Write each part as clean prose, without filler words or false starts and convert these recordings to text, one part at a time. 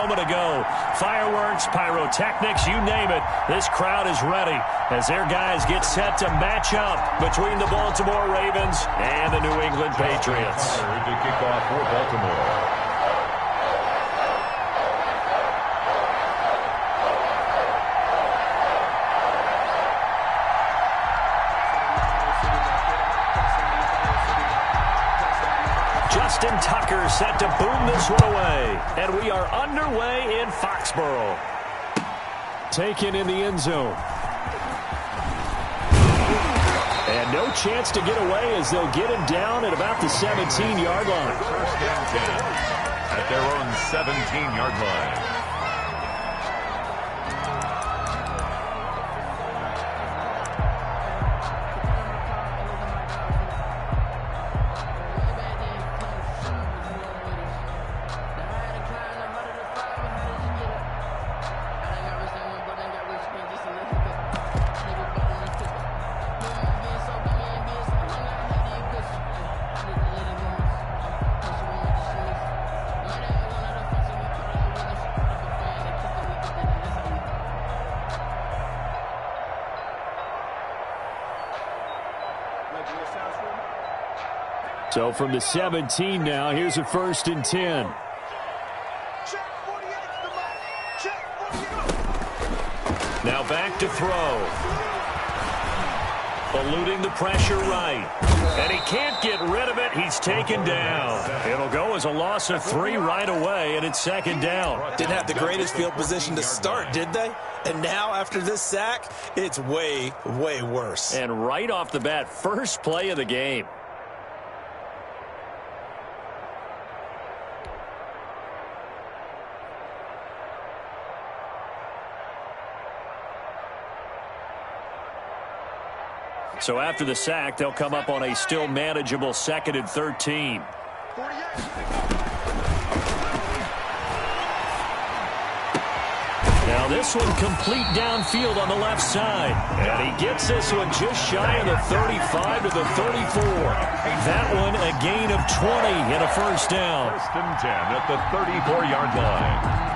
moment ago. Fireworks, pyrotechnics, you name it. This crowd is ready as their guys get set to match up between the Baltimore Ravens and the New England Patriots. To kick off for Baltimore. Justin Tucker set to boom this one away. And we are underway in Foxborough. Taken in the end zone. And no chance to get away as they'll get him down at about the 17-yard line. First and 10 at their own 17-yard line. So from the 17 now, here's a 1st and 10. Now back to throw. Eluding the pressure right. And he can't get rid of it. He's taken down. It'll go as a loss of 3 right away, and it's 2nd down. Didn't have the greatest field position to start, did they? And now, after this sack, it's way, way worse. And right off the bat, first play of the game. So after the sack, they'll come up on a still manageable 2nd and 13. Now this one complete downfield on the left side. And he gets this one just shy of the 35 to the 34. That one a gain of 20 and a 1st down. 1st and 10 at the 34-yard line.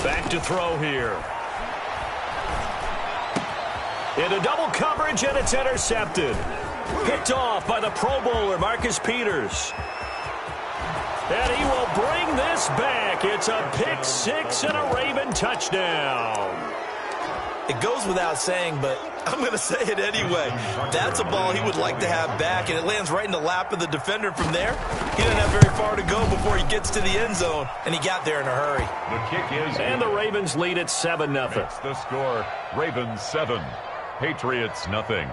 Back to throw here. Into double coverage, and it's intercepted. Picked off by the Pro Bowler, Marcus Peters. And he will bring this back. It's a pick 6 and a Raven touchdown. It goes without saying, but I'm going to say it anyway. That's a ball he would like to have back, and it lands right in the lap of the defender from there. He doesn't have very far to go before he gets to the end zone, and he got there in a hurry. The kick is... And the Ravens lead at 7-0. That's the score. Ravens 7, Patriots nothing.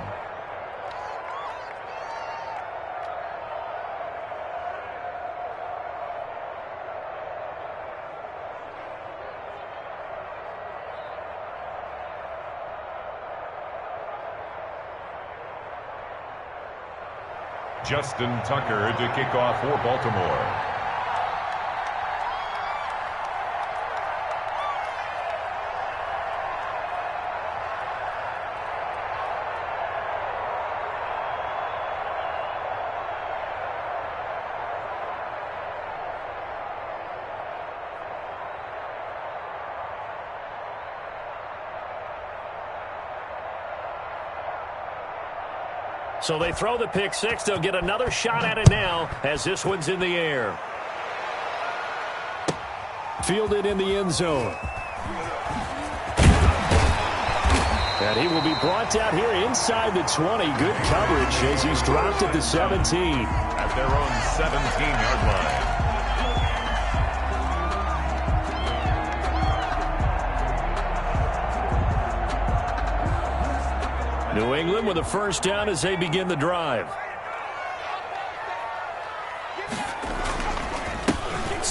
Justin Tucker to kick off for Baltimore. So they throw the pick 6. They'll get another shot at it now as this one's in the air. Fielded in the end zone. And he will be brought down here inside the 20. Good coverage as he's dropped at the 17. At their own 17-yard line. New England with a 1st down as they begin the drive.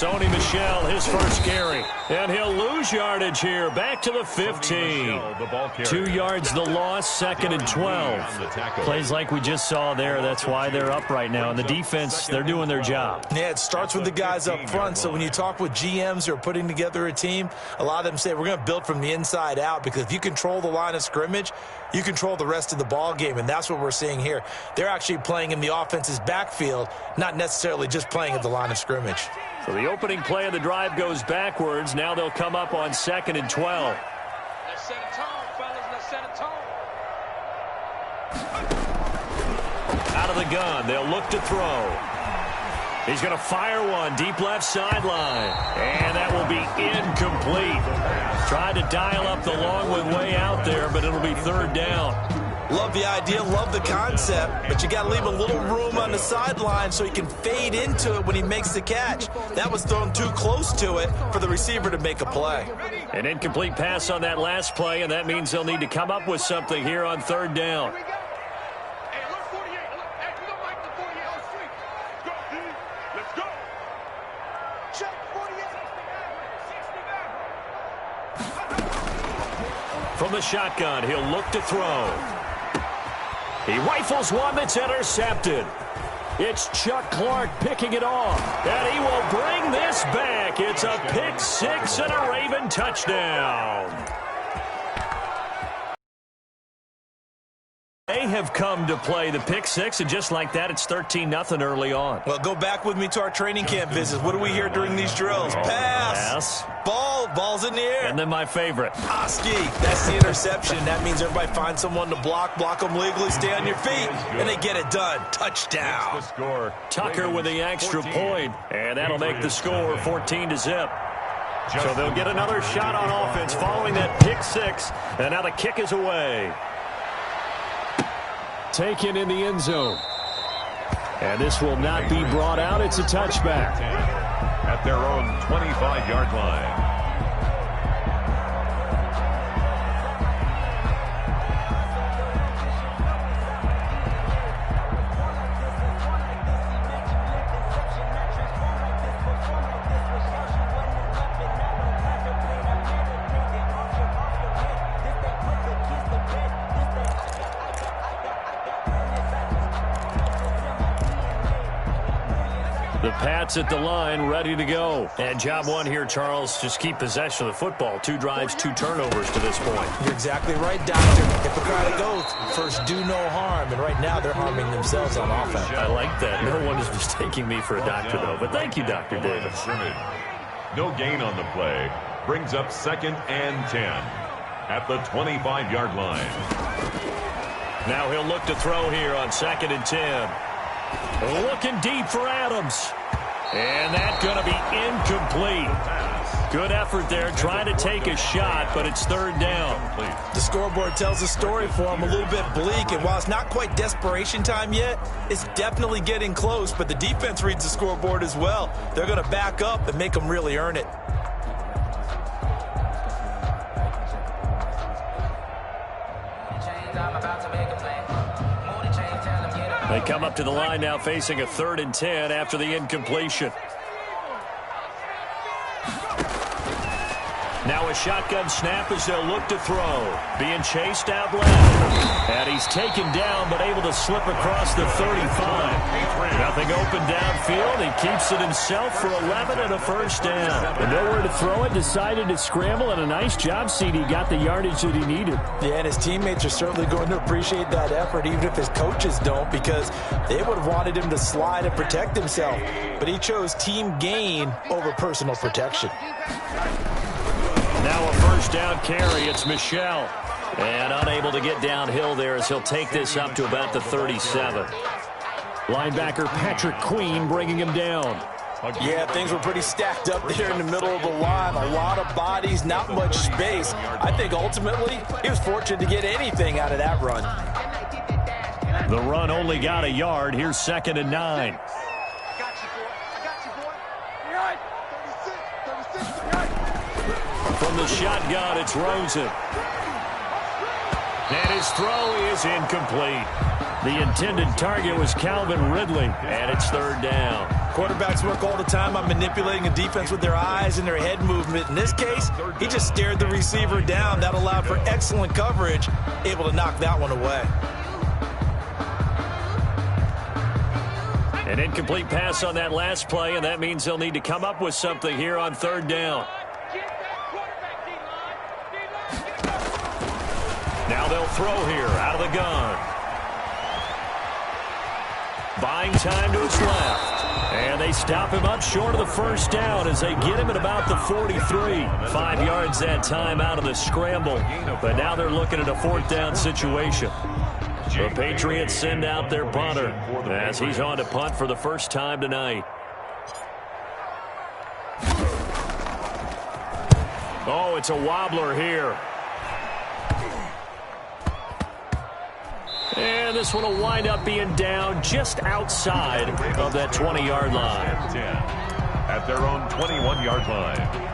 Sony Michel, his first carry. And he'll lose yardage here. Back to the 15. 2 yards the loss, 2nd and 12. Plays like we just saw there. That's why they're up right now. And the defense, they're doing their job. Yeah, it starts with the guys up front. So when you talk with GMs who are putting together a team, a lot of them say we're going to build from the inside out, because if you control the line of scrimmage, you control the rest of the ball game, and that's what we're seeing here. They're actually playing in the offense's backfield, not necessarily just playing at the line of scrimmage. So the opening play of the drive goes backwards. Now they'll come up on 2nd and 12. Let's set a tone, fellas. Let's set a tone. Out of the gun, they'll look to throw. He's going to fire one deep left sideline. And that will be incomplete. Tried to dial up the long one way out there, but it'll be 3rd down. Love the idea, love the concept, but you got to leave a little room on the sideline so he can fade into it when he makes the catch. That was thrown too close to it for the receiver to make a play. An incomplete pass on that last play, and that means they'll need to come up with something here on 3rd down. From the shotgun, he'll look to throw. He rifles one that's intercepted. It's Chuck Clark picking it off. And he will bring this back. It's a pick 6 and a Raven touchdown. They have come to play the pick 6, and just like that, it's 13-0 early on. Well, go back with me to our training camp visits. What do we hear during these drills? Pass. Ball's in the air. And then my favorite. Oski, that's the interception. That means everybody finds someone to block them legally, stay on your feet, and they get it done. Touchdown. Tucker with the extra point, and that'll make the score 14-0. So they'll get another shot on offense following that pick 6, and now the kick is away. Taken in the end zone. And this will not be brought out. It's a touchback. At their own 25-yard line. The Pats at the line, ready to go. And job one here, Charles, just keep possession of the football. 2 drives, 2 turnovers to this point. You're exactly right, Doctor. Hippocratic oath, first do no harm. And right now they're harming themselves on offense. I like that. No one is mistaking me for a doctor, though. But thank you, Dr. Davis. No gain on the play. Brings up 2nd and 10 at the 25-yard line. Now he'll look to throw here on 2nd and 10. Looking deep for Adams. And that's going to be incomplete. Good effort there, trying to take a shot, but it's 3rd down. The scoreboard tells a story for him, a little bit bleak, and while it's not quite desperation time yet, it's definitely getting close, but the defense reads the scoreboard as well. They're going to back up and make them really earn it. They come up to the line now facing a 3rd and 10 after the incompletion. Now a shotgun snap as they'll look to throw. Being chased out left. And he's taken down but able to slip across the 35. Nothing open downfield. He keeps it himself for 11 and a first down. And nowhere to throw it. Decided to scramble, and a nice job, CD. Got the yardage that he needed. Yeah, and his teammates are certainly going to appreciate that effort, even if his coaches don't, because they would have wanted him to slide and protect himself. But he chose team gain over personal protection. Now a first down carry. It's Michel. And unable to get downhill there as he'll take this up to about the 37. Linebacker Patrick Queen bringing him down. Yeah, things were pretty stacked up there in the middle of the line. A lot of bodies, not much space. I think ultimately he was fortunate to get anything out of that run. The run only got a yard. Here's 2nd and 9. From the shotgun, it's Rosen. And his throw is incomplete. The intended target was Calvin Ridley, and it's 3rd down. Quarterbacks work all the time on manipulating a defense with their eyes and their head movement. In this case, he just stared the receiver down. That allowed for excellent coverage, able to knock that one away. An incomplete pass on that last play, and that means they'll need to come up with something here on third down. Now they'll throw here out of the gun. Buying time to his left. And they stop him up short of the first down as they get him at about the 43. 5 yards that time out of the scramble. But now they're looking at a fourth down situation. The Patriots send out their punter as he's on to punt for the first time tonight. Oh, it's a wobbler here. And this one will wind up being down just outside of that 20-yard line. At their own 21-yard line.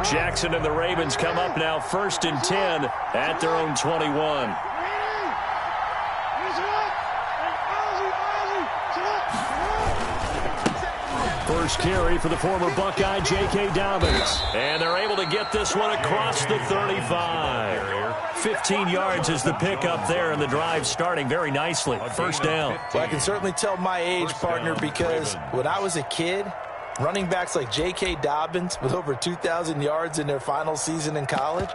Jackson and the Ravens come up now 1st and 10 at their own 21. First carry for the former Buckeye, J.K. Dobbins. And they're able to get this one across the 35. 15 yards is the pickup there, and the drive starting very nicely. First down. Well, I can certainly tell my age, partner, because when I was a kid, running backs like J.K. Dobbins with over 2,000 yards in their final season in college,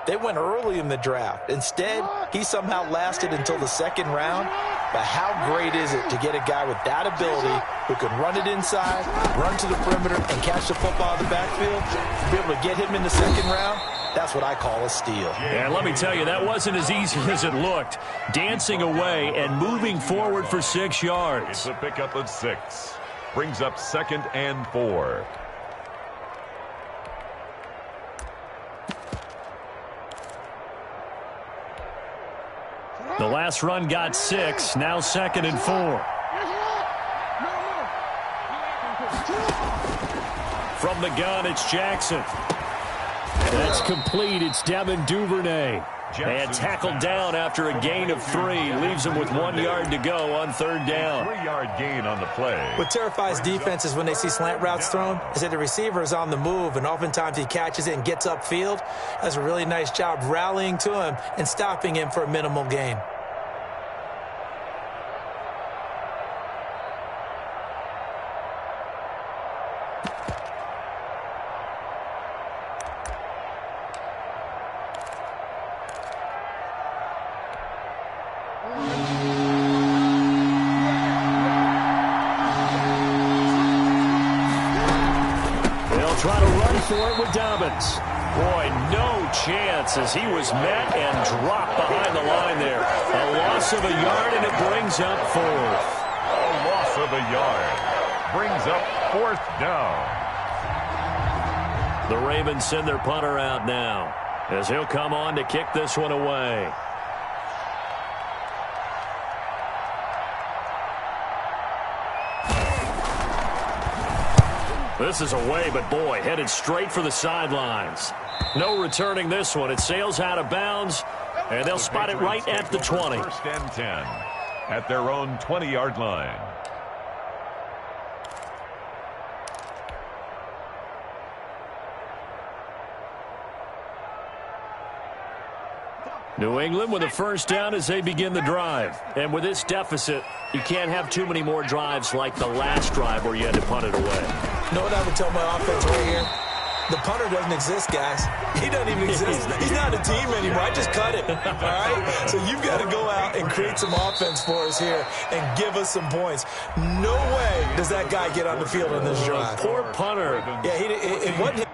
they went early in the draft. Instead, he somehow lasted until the second round. But how great is it to get a guy with that ability who can run it inside, run to the perimeter, and catch the football in the backfield? To be able to get him in the second round, that's what I call a steal. And let me tell you, that wasn't as easy as it looked. Dancing away and moving forward for 6 yards. It's a pickup of 6. Brings up 2nd and 4. The last run got 6, now 2nd and 4. From the gun, it's Jackson. That's complete. It's Devin Duvernay. And tackled down after a gain of 3. Leaves him with 1 yard to go on third down. 3-yard gain on the play. What terrifies defenses when they see slant routes thrown is that the receiver is on the move, and oftentimes he catches it and gets upfield. Does a really nice job rallying to him and stopping him for a minimal gain. Try to run for it with Dobbins. Boy, no chance as he was met and dropped behind the line there. A loss of a yard, and it brings up 4th. A loss of a yard. Brings up 4th down. The Ravens send their punter out now as he'll come on to kick this one away. This is away, but boy, headed straight for the sidelines. No returning this one. It sails out of bounds, and they'll spot it right at the 20. 1st and 10 at their own 20-yard line. New England with a first down as they begin the drive. And with this deficit, you can't have too many more drives like the last drive where you had to punt it away. You know what I would tell my offense right here? The punter doesn't exist, guys. He doesn't even exist. He's not a team anymore. I just cut it, all right? So you've got to go out and create some offense for us here and give us some points. No way does that guy get on the field on this drive. Poor punter. Yeah, it wasn't.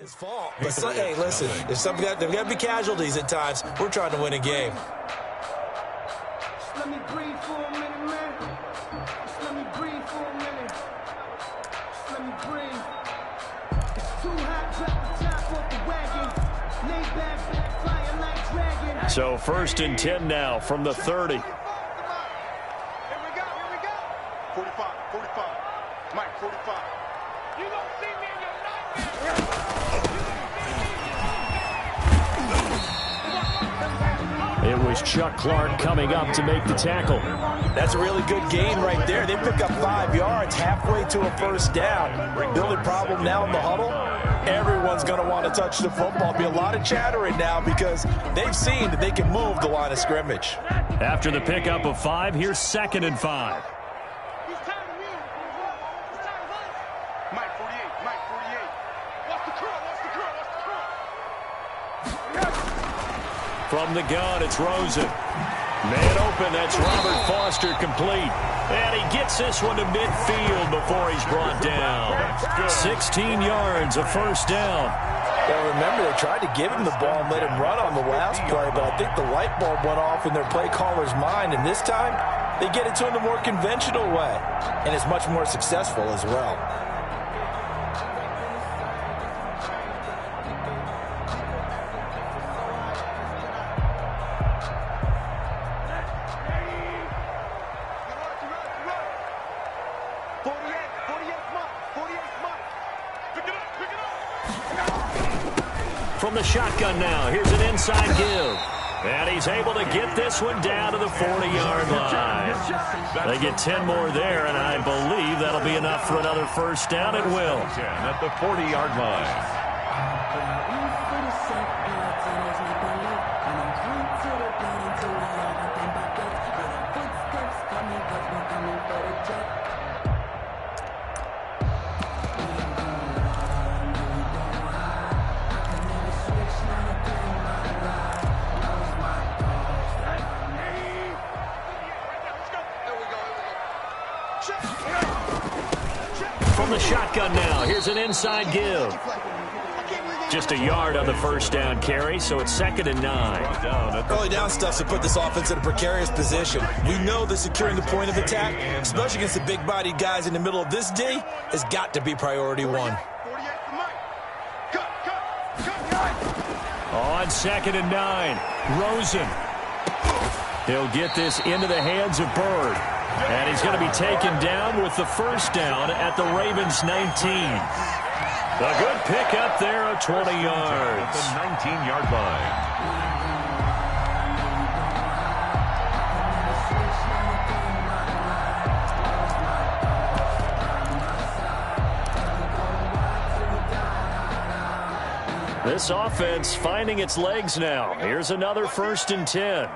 his fault. But hey, listen, there's got to be casualties at times. We're trying to win a game. Just let me breathe for a minute, man. Just let me breathe for a minute. Just let me breathe. It's too hot, drop the top off the wagon. Lay back, flying like dragon. So 1st and 10 now from the 30. Here we go. 45, Mike, 45. You gonna see me in your nightmare. It was Chuck Clark coming up to make the tackle. That's a really good gain right there. They pick up 5 yards halfway to a first down. The only problem now in the huddle, everyone's going to want to touch the football. Be a lot of chattering now because they've seen that they can move the line of scrimmage. After the pickup of 5, here's 2nd and 5. Mike, 48. What's the curl? From the gun, it's Rosen. Man open, that's Robert Foster complete. And he gets this one to midfield before he's brought down. 16 yards, a first down. Well, remember, they tried to give him the ball and let him run on the last play, but I think the light bulb went off in their play caller's mind, and this time they get it to him the more conventional way, and it's much more successful as well. From the shotgun now, here's an inside give. And he's able to get this one down to the 40-yard line. They get 10 more there, and I believe that'll be enough for another first down. It will. 10 at the 40-yard line. From the shotgun now, here's an inside give. Just a yard on the first down carry, so it's 2nd and 9. Early down stuff to put this offense in a precarious position. We know that securing the point of attack, especially against the big-bodied guys in the middle of this D, has got to be priority 1. On 2nd and 9, Rosen. He'll get this into the hands of Bird. And he's going to be taken down with the first down at the Ravens' 19. A good pickup there of 20 yards. The 19-yard line. This offense finding its legs now. Here's another 1st and 10.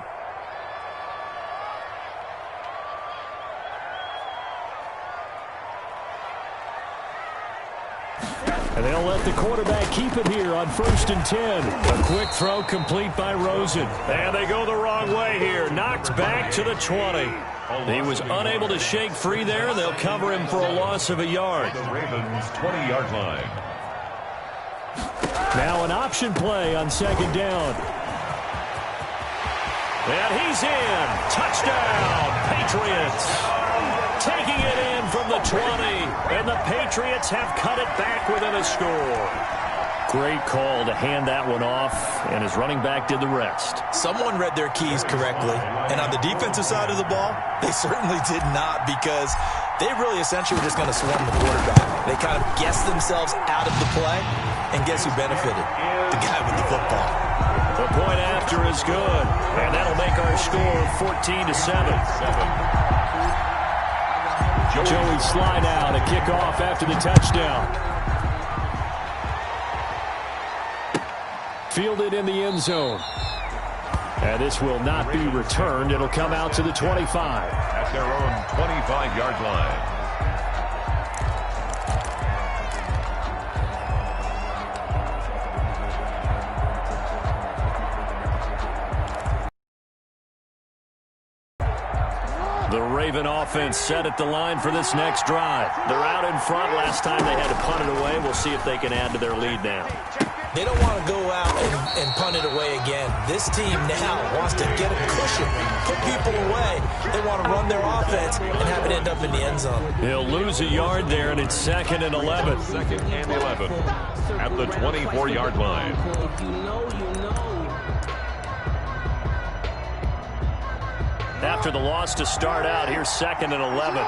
And they'll let the quarterback keep it here on 1st and 10. A quick throw complete by Rosen. And they go the wrong way here. Knocked back to the 20. He was unable to shake free there, and they'll cover him for a loss of a yard. The Ravens' 20-yard line. Now an option play on 2nd down. And he's in. Touchdown, Patriots. Taking it in from the 20, and the Patriots have cut it back within a score. Great call to hand that one off, and his running back did the rest. Someone read their keys correctly, and on the defensive side of the ball, they certainly did not, because they really essentially were just going to swarm the quarterback. They kind of guessed themselves out of the play, and guess who benefited? The guy with the football. The point after is good, and that'll make our score 14-7. Joey Sly now to kick off after the touchdown. Fielded in the end zone. And this will not be returned. It'll come out to the 25. At their own 25-yard line. The Raven offense set at the line for this next drive. They're out in front. Last time they had to punt it away. We'll see if they can add to their lead now. They don't want to go out and punt it away again. This team now wants to get a cushion, put people away. They want to run their offense and have it end up in the end zone. He'll lose a yard there, and it's 2nd and 11. 2nd and 11 at the 24-yard line. After the loss to start out, here's 2nd and 11.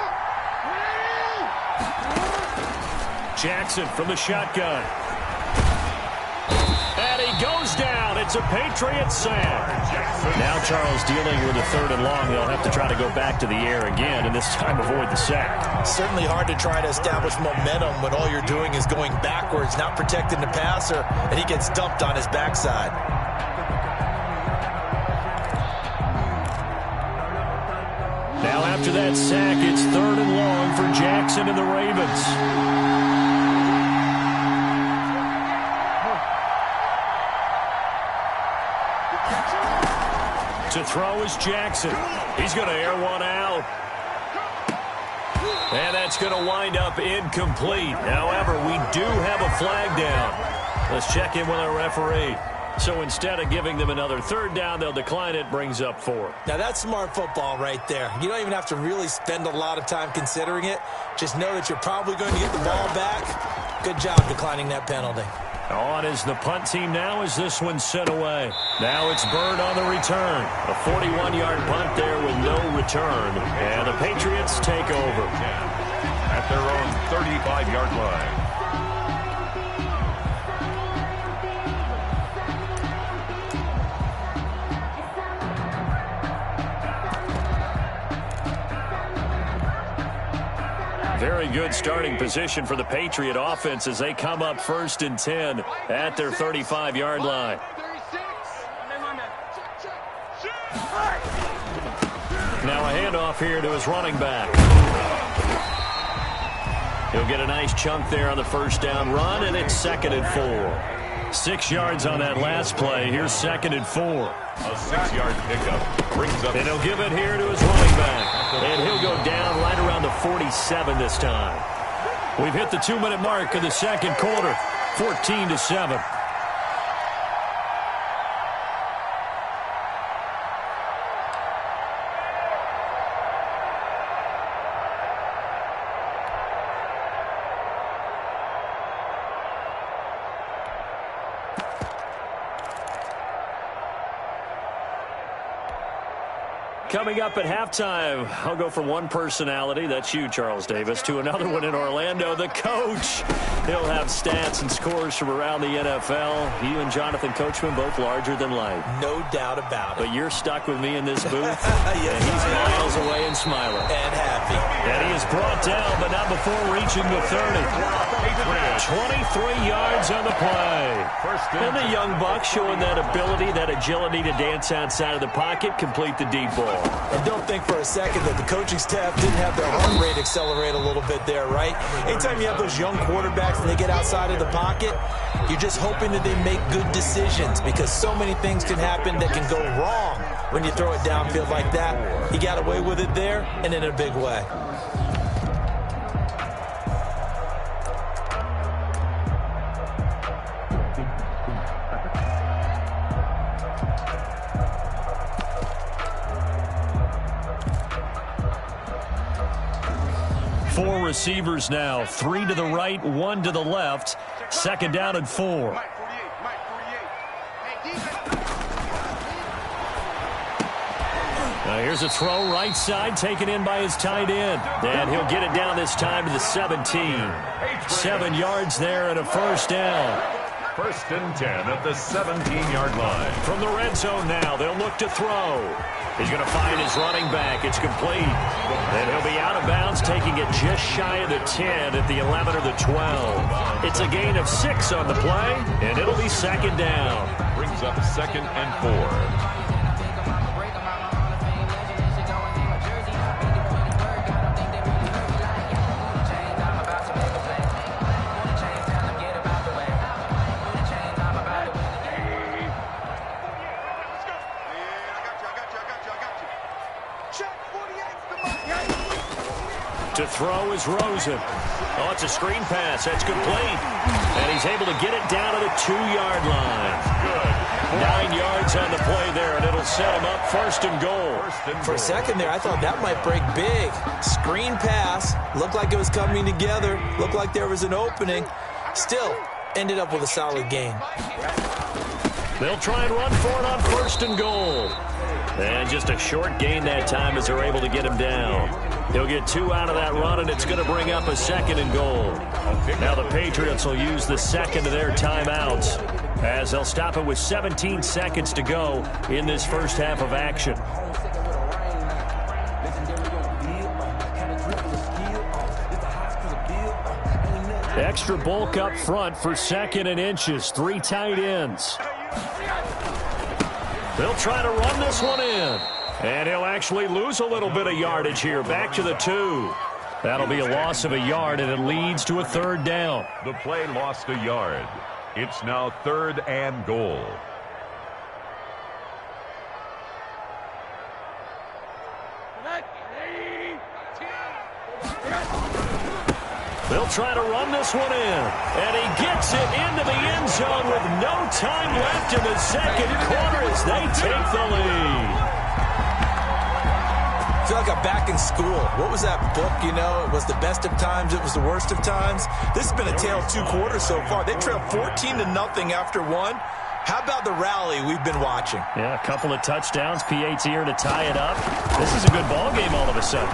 Jackson from the shotgun. And he goes down. It's a Patriot sack. Now Charles dealing with a 3rd and long. They'll have to try to go back to the air again, and this time avoid the sack. Certainly hard to try to establish momentum when all you're doing is going backwards, not protecting the passer, and he gets dumped on his backside. Now after that sack, it's 3rd and long for Jackson and the Ravens. To throw is Jackson. He's going to air one out. And that's going to wind up incomplete. However, we do have a flag down. Let's check in with our referee. So instead of giving them another 3rd down, they'll decline it, brings up 4. Now that's smart football right there. You don't even have to really spend a lot of time considering it. Just know that you're probably going to get the ball back. Good job declining that penalty. On is the punt team now as this one's sent away. Now it's Bird on the return. A 41-yard punt there with no return. And the Patriots take over. At their own 35-yard line. Very good starting position for the Patriot offense as they come up 1st and 10 at their 35-yard line. Now a handoff here to his running back. He'll get a nice chunk there on the 1st down run, and it's 2nd and 4. 6 yards on that last play. Here's 2nd and 4. A 6-yard pickup brings up. And he'll give it here to his running back. And he'll go down right around the 47 this time. We've hit the 2-minute mark of the 2nd quarter. 14-7. Coming up at halftime, I'll go from one personality, that's you, Charles Davis, to another one in Orlando, the coach. He'll have stats and scores from around the NFL. You and Jonathan Coachman, both larger than life. No doubt about it. But you're stuck with me in this booth, Yes, and he's miles away and smiling. And happy. And he is brought down, but not before reaching the 30. 23 yards on the play. And the young buck showing that ability, that agility to dance outside of the pocket, complete the deep ball. And don't think for a second that the coaching staff didn't have their run rate accelerate a little bit there, right? Anytime you have those young quarterbacks and they get outside of the pocket, you're just hoping that they make good decisions because so many things can happen that can go wrong when you throw it downfield like that. He got away with it there and in a big way. Four receivers now, 3 to the right, 1 to the left. 2nd down and 4. Mike 48, Mike 48. Hey, defense. Now here's a throw right side taken in by his tight end. And he'll get it down this time to the 17. 7 yards there and a 1st down. 1st and 10 at the 17-yard line. From the red zone now, they'll look to throw. He's going to find his running back. It's complete. And he'll be out of bounds, taking it just shy of the 10 at the 11 or the 12. It's a gain of 6 on the play, and it'll be 2nd down. Brings up 2nd and 4. Check 48's the money. To throw is Rosen. Oh, it's a screen pass. That's complete. And he's able to get it down to the 2-yard line. Good. 9 yards on the play there, and it'll set him up first and goal. For a second there, I thought that might break big. Screen pass. Looked like it was coming together. Looked like there was an opening. Still, ended up with a solid gain. They'll try and run for it on first and goal. And just a short gain that time as they're able to get him down. He'll get 2 out of that run, and it's going to bring up a second and goal. Now the Patriots will use the second of their timeouts as they'll stop it with 17 seconds to go in this first half of action. Extra bulk up front for 2nd and inches. 3 tight ends. They'll try to run this one in. And he'll actually lose a little bit of yardage here. Back to the 2. That'll be a loss of a yard, and it leads to a 3rd down. The play lost a yard. It's now 3rd and goal. They'll try to run this one in. And he gets it into the end zone with no time left in the second quarter as they take the lead. I feel like I'm back in school. What was that book, you know? It was the best of times. It was the worst of times. This has been a tale of 2 quarters so far. They trailed 14-0 after 1. How about the rally we've been watching? Yeah, a couple of touchdowns. P.A.'s here to tie it up. This is a good ball game all of a sudden.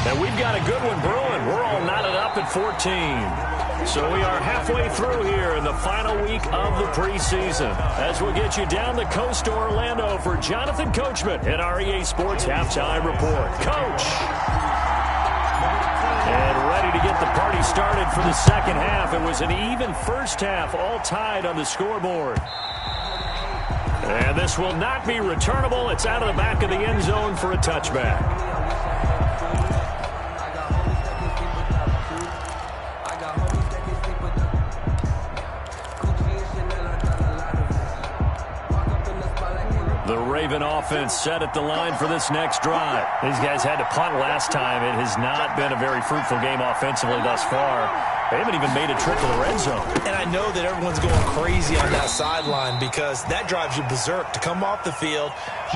And we've got a good one brewing. We're all knotted up at 14. So we are halfway through here in the final week of the preseason. As we'll get you down the coast to Orlando for Jonathan Coachman at our EA Sports Halftime Report. Coach! And ready to get the party started for the second half. It was an even first half, all tied on the scoreboard. And this will not be returnable. It's out of the back of the end zone for a touchback. The Raven offense set at the line for this next drive. These guys had to punt last time. It has not been a very fruitful game offensively thus far. They haven't even made a trip to the red zone. And I know that everyone's going crazy on that sideline because that drives you berserk to come off the field,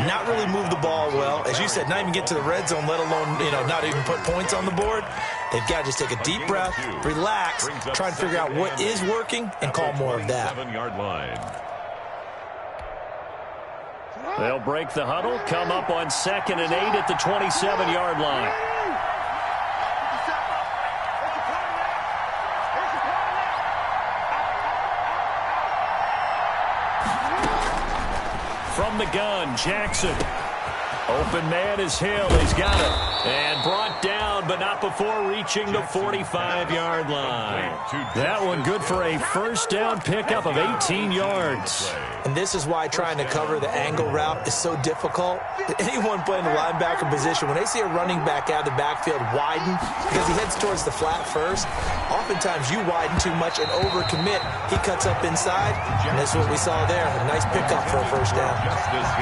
not really move the ball well. As you said, not even get to the red zone, let alone, not even put points on the board. They've got to just take a deep breath, relax, try and figure out what is working, and call more of that. 7-yard line. They'll break the huddle, come up on 2nd and 8 at the 27-yard line. From the gun, Jackson. Open man is Hill. He's got it. And brought down, but not before reaching the 45-yard line. That one good for a first down pickup of 18 yards. And this is why trying to cover the angle route is so difficult. Anyone playing the linebacker position, when they see a running back out of the backfield widen, because he heads towards the flat first, oftentimes you widen too much and overcommit. He cuts up inside, and that's what we saw there. A nice pickup for a first down.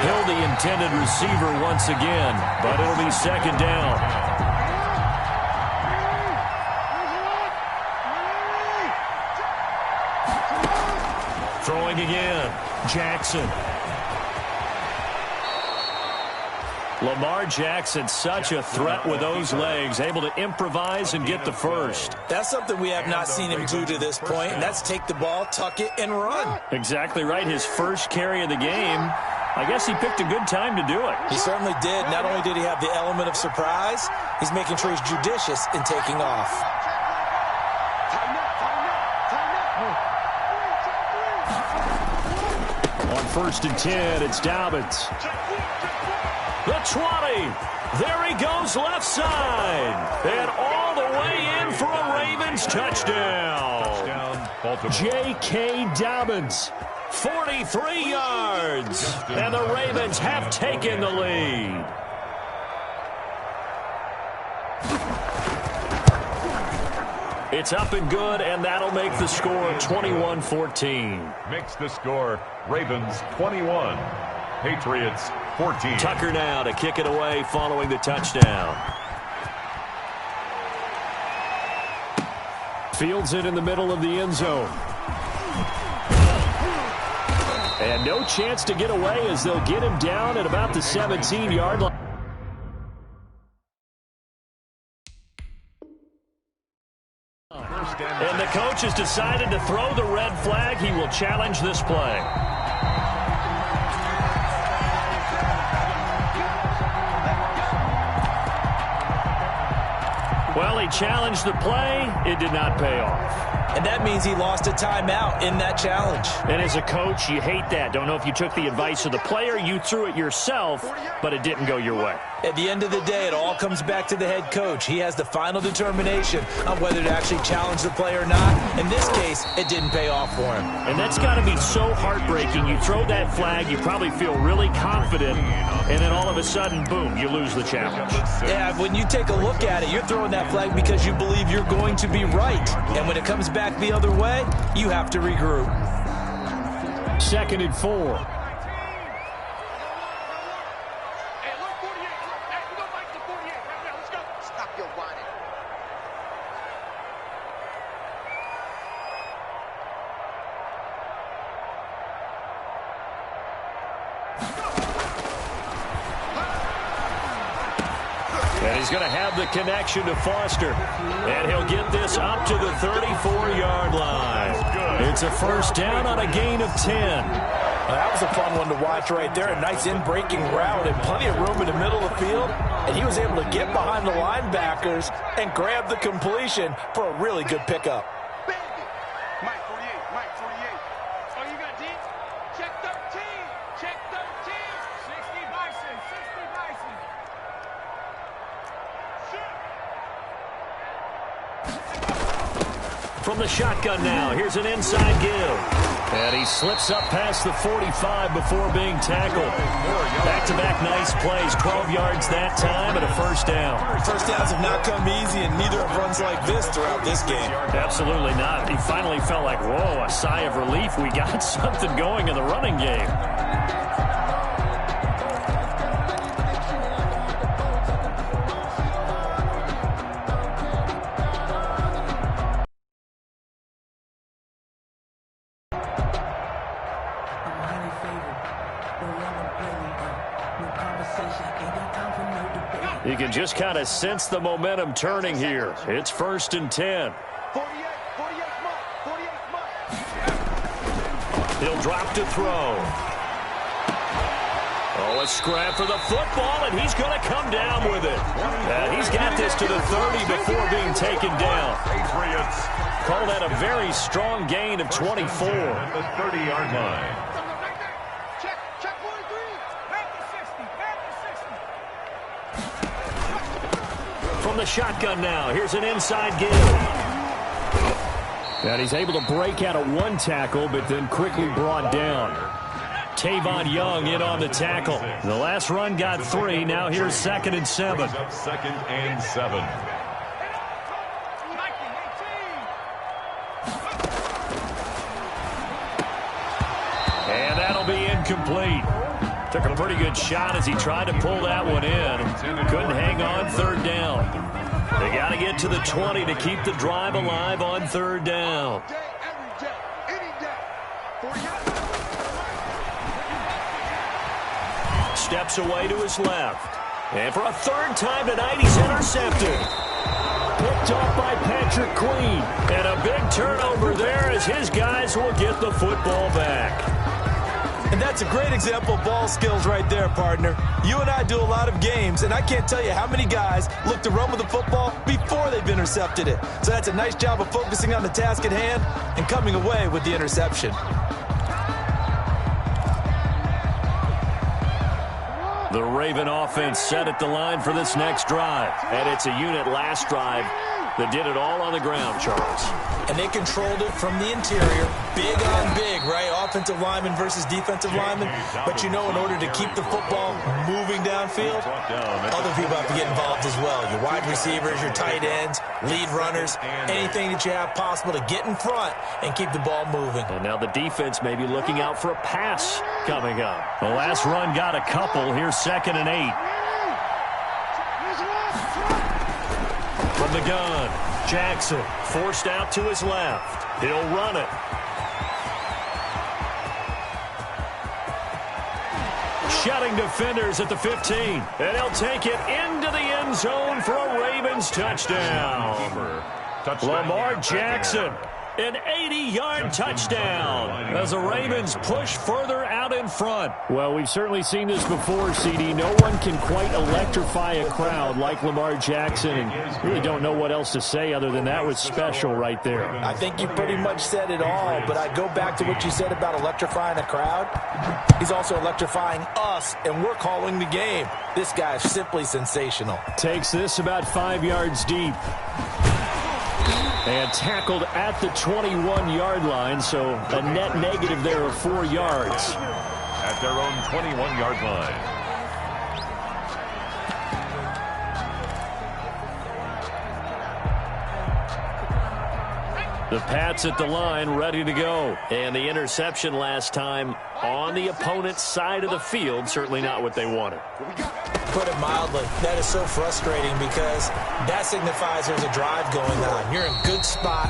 Hill, the intended receiver once again, but it'll be second down. Throwing again, Jackson. Lamar Jackson, such a threat with those legs, able to improvise and get the first. That's something we have not seen him do to this point, and that's take the ball, tuck it, and run. Exactly right. His first carry of the game. I guess he picked a good time to do it. He certainly did. Not only did he have the element of surprise, he's making sure he's judicious in taking off. On 1st and 10, it's Dobbins. The 20. There he goes left side. And all the way in for a Ravens touchdown. J.K. Dobbins, 43 yards. And the Ravens have taken the lead. It's up and good, and that'll make the score 21-14. Makes the score Ravens 21, Patriots 14. Tucker now to kick it away following the touchdown. Fields it in the middle of the end zone. And no chance to get away as they'll get him down at about the 17-yard line. And the coach has decided to throw the red flag. He will challenge this play. Well, he challenged the play. It did not pay off. And that means he lost a timeout in that challenge. And as a coach, you hate that. Don't know if you took the advice of the player, you threw it yourself, but it didn't go your way. At the end of the day, it all comes back to the head coach. He has the final determination on whether to actually challenge the play or not. In this case, it didn't pay off for him. And that's got to be so heartbreaking. You throw that flag, you probably feel really confident, and then all of a sudden, boom, you lose the challenge. Yeah, when you take a look at it, you're throwing that flag because you believe you're going to be right. And when it comes back the other way, you have to regroup. 2nd and 4. And he's going to have the connection to Foster. And he'll get this up to the 34-yard line. It's a first down on a gain of 10. That was a fun one to watch right there. A nice in-breaking route and plenty of room in the middle of the field. And he was able to get behind the linebackers and grab the completion for a really good pickup. Mike 48, Mike 48. Oh, you got deep? Check 13. Check 13. 60 Bison, 60 Bison. From the shotgun now, here's an inside give. And he slips up past the 45 before being tackled. Back-to-back nice plays, 12 yards that time and a first down. First downs have not come easy, and neither have runs like this throughout this game. Absolutely not. He finally felt like, whoa, a sigh of relief. We got something going in the running game. You can just kind of sense the momentum turning here. It's 1st and 10. 48 Mike. He'll drop to throw. Oh, a scrap for the football, and he's going to come down with it. And he's got this to the 30 before being taken down. Call that a very strong gain of 24. At the 30-yard line. Check 43. Back to 60. Back to 60. From the shotgun now, here's an inside give. And he's able to break out of one tackle, but then quickly brought down. Tavon Young in on the tackle. The last run got 3. Now here's 2nd and 7. 2nd and 7. And that'll be incomplete. Took a pretty good shot as he tried to pull that one in. Couldn't hang on 3rd down. They got to get to the 20 to keep the drive alive on 3rd down. Every day, any day. 48. Steps away to his left. And for a 3rd time tonight, he's intercepted. Picked off by Patrick Queen. And a big turnover there as his guys will get the football back. And that's a great example of ball skills right there, partner. You and I do a lot of games, and I can't tell you how many guys look to run with the football before they've intercepted it. So that's a nice job of focusing on the task at hand and coming away with the interception. The Raven offense set at the line for this next drive. And it's a unit last drive that did it all on the ground, Charles. And they controlled it from the interior. Big on big, right? Offensive lineman versus defensive lineman. But you know, in order to keep the football moving downfield, other people have to get involved as well. Your wide receivers, your tight ends, lead runners, anything that you have possible to get in front and keep the ball moving. And now the defense may be looking out for a pass coming up. The last run got a couple. Here's 2nd and 8. From the gun, Jackson forced out to his left. He'll run it. Shutting defenders at the 15. And he'll take it into the end zone for a Ravens touchdown. Lamar Jackson, an 80-yard touchdown as the Ravens push further out in front. Well, we've certainly seen this before, CD. No one can quite electrify a crowd like Lamar Jackson, and really don't know what else to say other than that was special right there. I think you pretty much said it all, but I go back to what you said about electrifying a crowd. He's also electrifying us, and we're calling the game. This guy is simply sensational. Takes this about 5 yards deep. And tackled at the 21-yard line, so a net negative there of 4 yards. At their own 21-yard line. The Pats at the line, ready to go. And the interception last time on the opponent's side of the field, certainly not what they wanted. Put it mildly, that is so frustrating because that signifies there's a drive going on. You're in a good spot,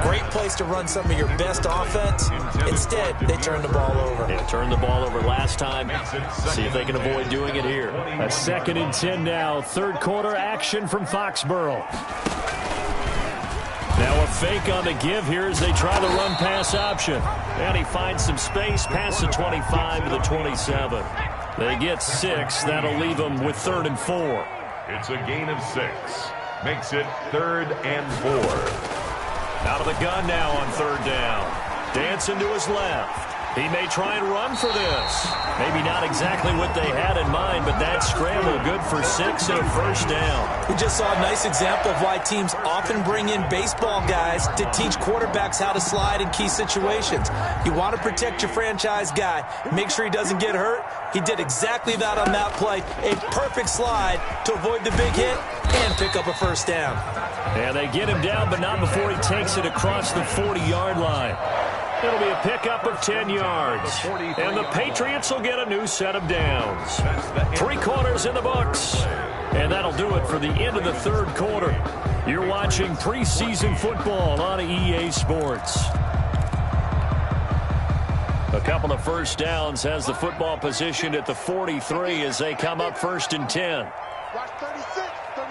great place to run some of your best offense. Instead, they turn the ball over. Yeah, turned the ball over last time. See if they can avoid doing it here. A 2nd and 10 now. Third quarter action from Foxborough. Now a fake on the give here as they try the run-pass option. And he finds some space past the 25 to the 27. They get 6. That'll leave them with 3rd and 4. It's a gain of 6. Makes it 3rd and 4. Out of the gun now on 3rd down. Dancing to his left. He may try and run for this. Maybe not exactly what they had in mind, but that scramble good for 6 and a 1st down. We just saw a nice example of why teams often bring in baseball guys to teach quarterbacks how to slide in key situations. You want to protect your franchise guy. Make sure he doesn't get hurt. He did exactly that on that play. A perfect slide to avoid the big hit and pick up a 1st down. And they get him down, but not before he takes it across the 40-yard line. It'll be a pickup of 10 yards. And the Patriots will get a new set of downs. 3 quarters in the books. And that'll do it for the end of the 3rd quarter. You're watching preseason football on EA Sports. A couple of 1st downs has the football positioned at the 43 as they come up 1st and 10. Watch 36. 36.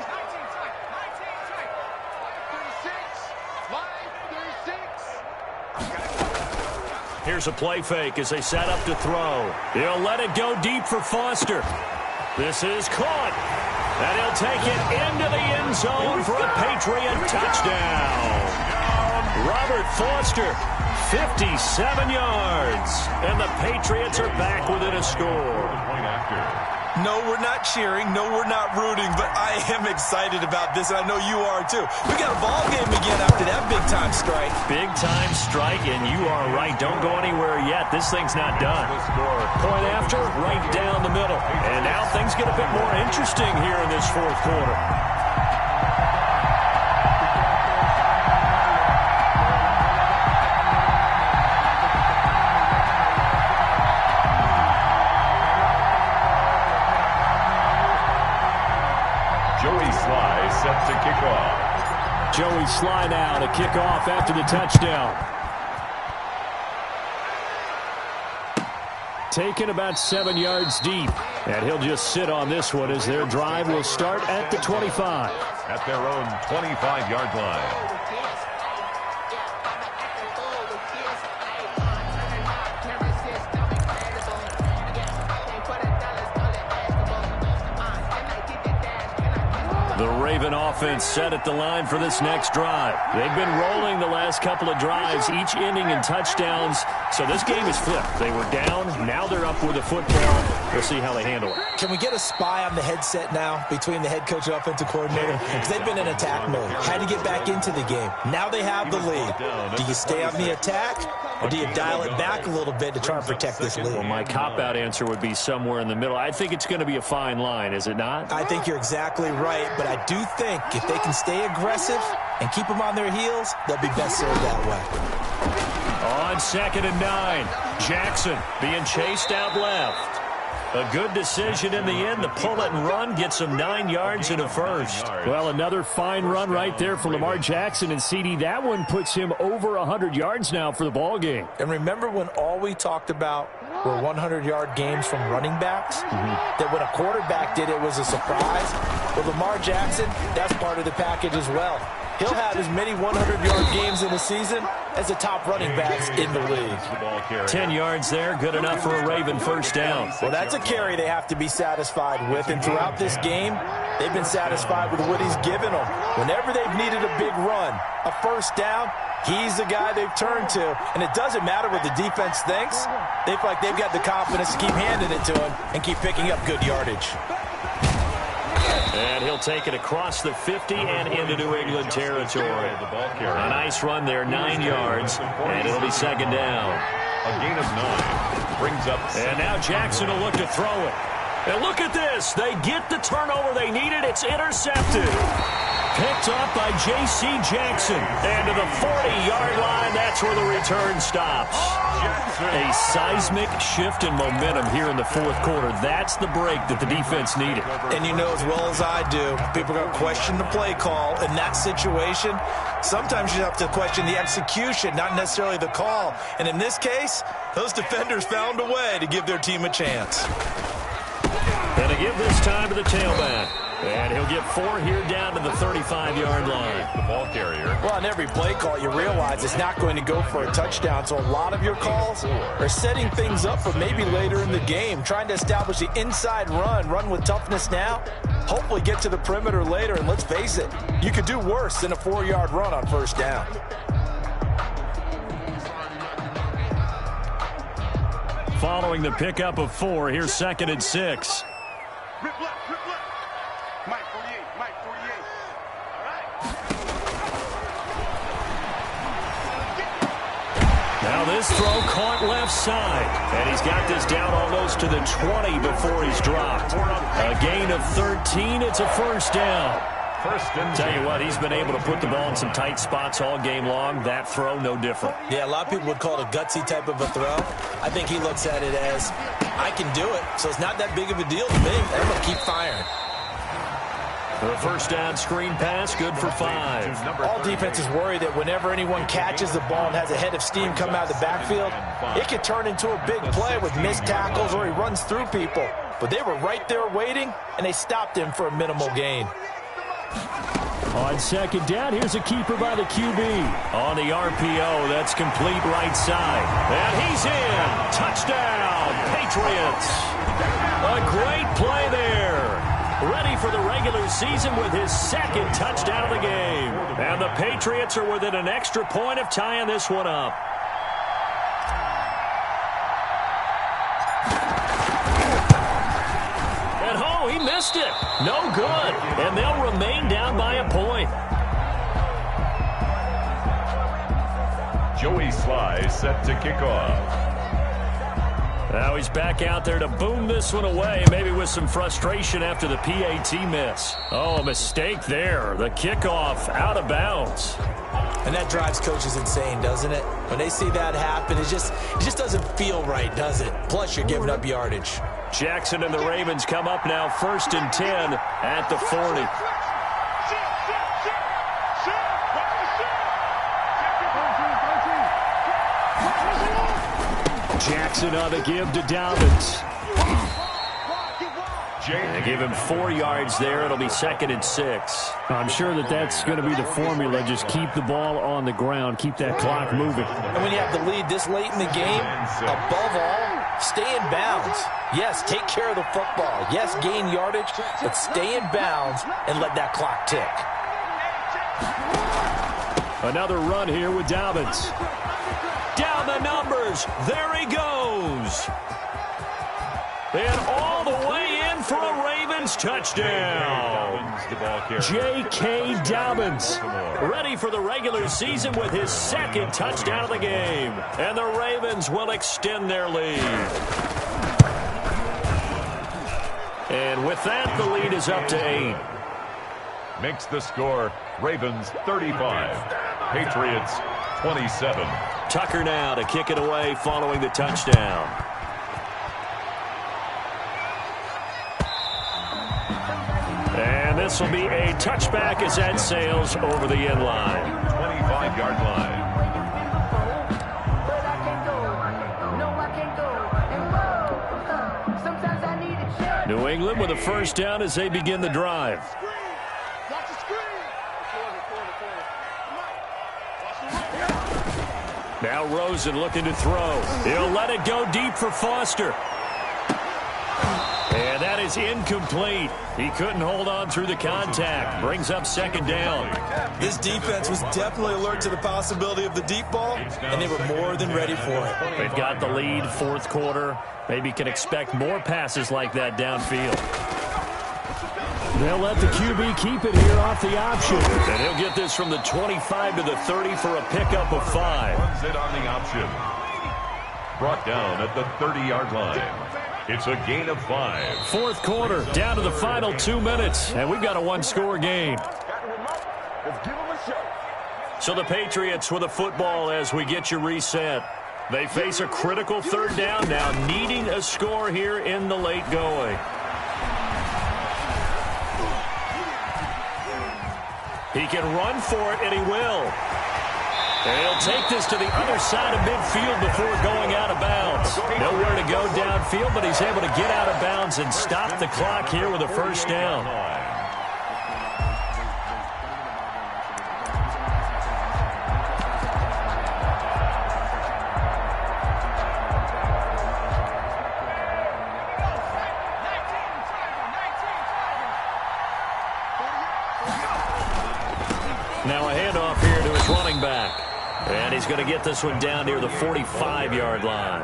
Line 36. Here's a play fake as they set up to throw. He'll let it go deep for Foster. This is caught. And he'll take it into the end zone for a Patriot touchdown. Robert Foster, 57 yards. And the Patriots are back within a score. No, we're not cheering. No, we're not rooting, but I am excited about this, and I know you are too. We got a ball game again after that big-time strike. Big-time strike, and you are right. Don't go anywhere yet. This thing's not done. Point after, right down the middle. And now things get a bit more interesting here in this 4th quarter. Set to kick off. Joey Sly now to kick off after the touchdown. Taken about 7 yards deep. And he'll just sit on this one as their drive will start at the 25. At their own 25-yard line. The Raven offense set at the line for this next drive. They've been rolling the last couple of drives, each ending in touchdowns. So this game is flipped. They were down. Now they're up with the football. We'll see how they handle it. Can we get a spy on the headset now between the head coach and offensive coordinator? Because they've been in attack mode. Had to get back into the game. Now they have the lead. Do you stay on the attack, or do you dial it back a little bit to try and protect this lead? Well, my cop-out answer would be somewhere in the middle. I think it's going to be a fine line, is it not? I think you're exactly right, but I do think if they can stay aggressive and keep them on their heels, they'll be best served that way. On 2nd and 9, Jackson being chased out left. A good decision in the end. The pull it and run gets him 9 yards and a first. Well, another fine run right there for Lamar Jackson, and CD, that one puts him over 100 yards now for the ball game. And remember when all we talked about were 100-yard games from running backs? That when a quarterback did it was a surprise? Well, Lamar Jackson, that's part of the package as well. He'll have as many 100-yard games in a season as the top running backs in the league. 10 yards there, good enough for a Raven first down. Well, that's a carry they have to be satisfied with, and throughout this game, they've been satisfied with what he's given them. Whenever they've needed a big run, a first down, he's the guy they've turned to. And it doesn't matter what the defense thinks. They feel like they've got the confidence to keep handing it to him and keep picking up good yardage. And he'll take it across the 50 and into New England territory. A nice run there, 9 yards, and it'll be second down. A gain of 9 brings up. And now Jackson will look to throw it. And look at this. They get the turnover they needed. It's intercepted. Picked up by J.C. Jackson. And to the 40-yard line, that's where the return stops. A seismic shift in momentum here in the fourth quarter. That's the break that the defense needed. And you know as well as I do, people are going to question the play call in that situation. Sometimes you have to question the execution, not necessarily the call. And in this case, those defenders found a way to give their team a chance. And to give this time to the tailback. And he'll get 4 here down to the 35-yard line. The ball carrier. Well, on every play call, you realize it's not going to go for a touchdown. So a lot of your calls are setting things up for maybe later in the game, trying to establish the inside run with toughness now, hopefully get to the perimeter later. And let's face it, you could do worse than a 4-yard run on first down. Following the pickup of 4, here's 2nd and 6. Rip left. Mike 48, Mike 48. All right. Now this throw caught left side. And he's got this down almost to the 20 before he's dropped. A gain of 13. It's a first down. First and Tell you what, he's been able to put the ball in some tight spots all game long. That throw, no different. Yeah, a lot of people would call it a gutsy type of a throw. I think he looks at it as, I can do it, so it's not that big of a deal to me. I'm going to keep firing. The first down screen pass, good for 5. All defenses worry that whenever anyone catches the ball and has a head of steam come out of the backfield, it could turn into a big play with missed tackles or he runs through people. But they were right there waiting, and they stopped him for a minimal gain. On second down, here's a keeper by the QB. On the RPO, that's complete right side. And he's in. Touchdown, Patriots. A great play there. Ready for the regular season with his 2nd touchdown of the game. And the Patriots are within an extra point of tying this one up. And oh, he missed it. No good. And they'll remain down by a point. Joey Sly set to kick off. Now he's back out there to boom this one away, maybe with some frustration after the PAT miss. Oh, a mistake there. The kickoff out of bounds. And that drives coaches insane, doesn't it? When they see that happen, it just doesn't feel right, does it? Plus, you're giving up yardage. Jackson and the Ravens come up now 1st and 10 at the 40. Jackson on the give to Dobbins. They give him 4 yards there. It'll be 2nd and 6. I'm sure that's going to be the formula. Just keep the ball on the ground. Keep that clock moving. And when you have the lead this late in the game, above all, stay in bounds. Yes, take care of the football. Yes, gain yardage, but stay in bounds and let that clock tick. Another run here with Dobbins. Down the numbers. There he goes. And all the way in for a Ravens touchdown. J.K. Dobbins ready for the regular season with his 2nd touchdown of the game. And the Ravens will extend their lead. And with that, the lead is up to 8. Makes the score Ravens 35, Patriots 27. Tucker now to kick it away following the touchdown. this will be a touchback as that sails over the end line. 25-yard line. New England with a first down as they begin the drive. Watch the screen. Now Rosen looking to throw. He'll let it go deep for Foster. And that is incomplete. He couldn't hold on through the contact. Brings up second down. This defense was definitely alert to the possibility of the deep ball, and they were more than ready for it. They've got the lead, fourth quarter. Maybe can expect more passes like that downfield. They'll let the QB keep it here off the option. And he'll get this from the 25 to the 30 for a pickup of 5. Runs it on the option. Brought down at the 30-yard line. It's a gain of 5. Fourth quarter, down to the final 2 minutes, and we've got a one-score game. So the Patriots with a football as we get you reset. They face a critical third down now, needing a score here in the late going. He can run for it, and he will. And he'll take this to the other side of midfield before going out of bounds. Nowhere to go downfield, but he's able to get out of bounds and stop the clock here with a first down. Now a handoff here to his running back. And he's going to get this one down near the 45-yard line.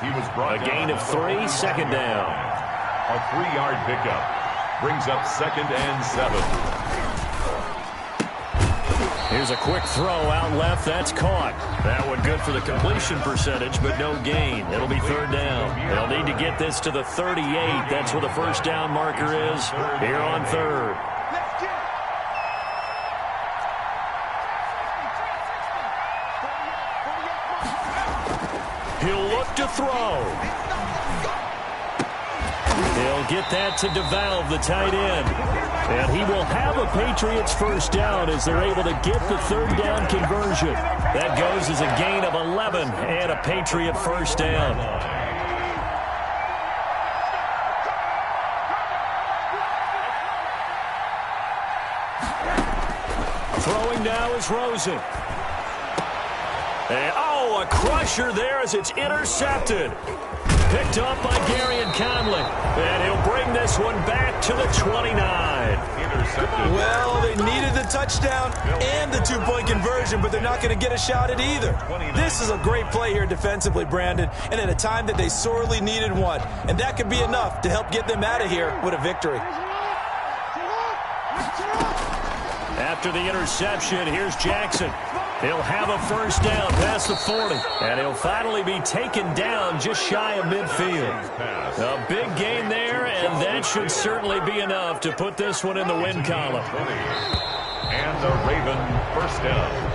He was brought a gain of 3, second down. A 3-yard pickup. Brings up second and 7. Here's a quick throw out left. That's caught. That one good for the completion percentage, but no gain. It'll be third down. They'll need to get this to the 38. That's where the first down marker is here on third. He'll look to throw. He'll get that to DeValve, the tight end. And he will have a Patriots first down as they're able to get the third down conversion. That goes as a gain of 11 and a Patriot first down. Throwing now is Rosen. And, a crusher there as it's intercepted. Picked up by Garyon Conley. And he'll bring this one back to the 29. Well, they needed the touchdown and the two-point conversion, but they're not going to get a shot at either. This is a great play here defensively, Brandon, and at a time that they sorely needed one. And that could be enough to help get them out of here with a victory. After the interception, here's Jackson. He'll have a first down past the 40. And he'll finally be taken down just shy of midfield. A big gain there, and that should certainly be enough to put this one in the win column. And the Raven first down.